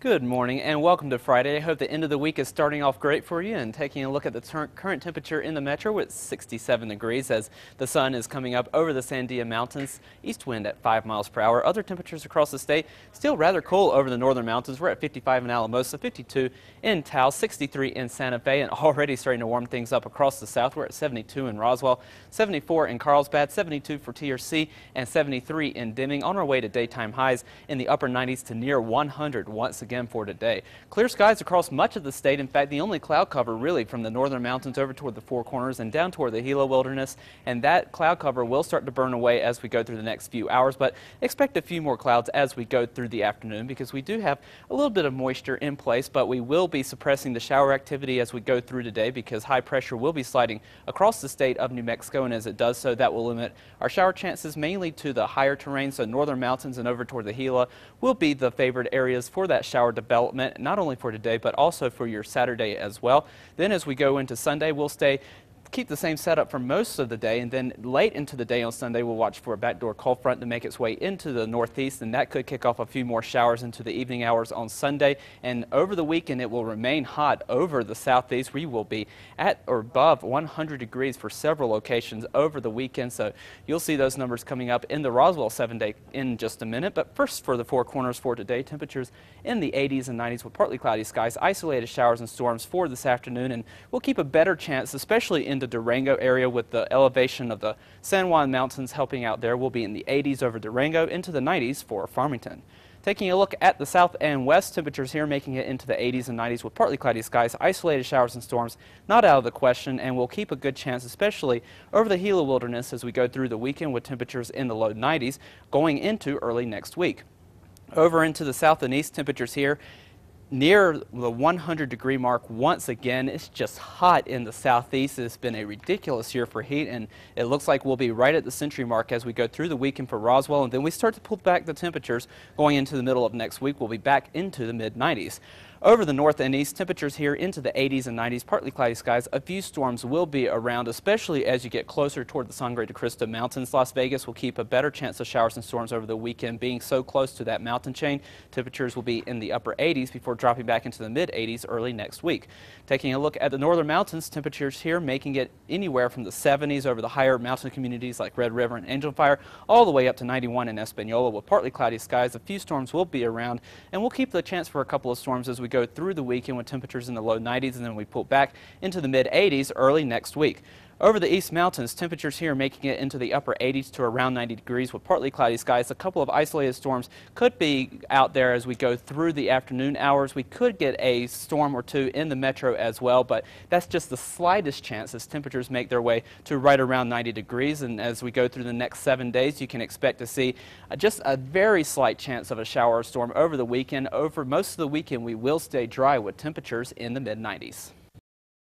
Good morning and welcome to Friday. I hope the end of the week is starting off great for you, and taking a look at the current temperature in the metro, it's 67 degrees as the sun is coming up over the Sandia Mountains. East wind at 5 miles per hour. Other temperatures across the state still rather cool over the northern mountains. We're at 55 in Alamosa, 52 in Taos, 63 in Santa Fe, and already starting to warm things up across the south. We're at 72 in Roswell, 74 in Carlsbad, 72 for TRC, and 73 in Deming. On our way to daytime highs in the upper 90s to near 100 once again for today. Clear skies across much of the state. In fact, the only cloud cover really from the northern mountains over toward the Four Corners and down toward the Gila Wilderness, and that cloud cover will start to burn away as we go through the next few hours, but expect a few more clouds as we go through the afternoon because we do have a little bit of moisture in place, but we will be suppressing the shower activity as we go through today because high pressure will be sliding across the state of New Mexico, and as it does so, that will limit our shower chances mainly to the higher terrain. So northern mountains and over toward the Gila will be the favored areas for that shower development, not only for today but also for your Saturday as well. Then as we go into Sunday, we'll keep the same setup for most of the day, and then late into the day on Sunday we'll watch for a backdoor cold front to make its way into the northeast, and that could kick off a few more showers into the evening hours on Sunday. And over the weekend it will remain hot over the southeast. We will be at or above 100 degrees for several locations over the weekend, so you'll see those numbers coming up in the Roswell 7-day in just a minute. But first, for the Four Corners for today, temperatures in the 80s and 90s with partly cloudy skies, isolated showers and storms for this afternoon, and we'll keep a better chance especially in the Durango area with the elevation of the San Juan Mountains helping out there. We'll be in the 80s over Durango, into the 90s for Farmington. Taking a look at the south and west, temperatures here making it into the 80s and 90s with partly cloudy skies, isolated showers and storms not out of the question, and we'll keep a good chance especially over the Gila Wilderness as we go through the weekend with temperatures in the low 90s going into early next week. Over into the south and east, temperatures here near the 100-degree mark once again. It's just hot in the southeast. It's been a ridiculous year for heat, and it looks like we'll be right at the century mark as we go through the weekend for Roswell, and then we start to pull back the temperatures going into the middle of next week. We'll be back into the mid-90s. Over the north and east, temperatures here into the 80s and 90s, partly cloudy skies. A few storms will be around, especially as you get closer toward the Sangre de Cristo Mountains. Las Vegas will keep a better chance of showers and storms over the weekend, being so close to that mountain chain. Temperatures will be in the upper 80s before dropping back into the mid-80s early next week. Taking a look at the northern mountains, temperatures here making it anywhere from the 70s over the higher mountain communities like Red River and Angel Fire, all the way up to 91 in Espanola with partly cloudy skies. A few storms will be around, and we'll keep the chance for a couple of storms as we go through the weekend with temperatures in the low 90s, and then we pull back into the mid-80s early next week. Over the East Mountains, temperatures here making it into the upper 80s to around 90 degrees with partly cloudy skies. A couple of isolated storms could be out there as we go through the afternoon hours. We could get a storm or two in the metro as well, but that's just the slightest chance as temperatures make their way to right around 90 degrees. And as we go through the next 7 days, you can expect to see just a very slight chance of a shower or storm over the weekend. Over most of the weekend, we will stay dry with temperatures in the mid-90s.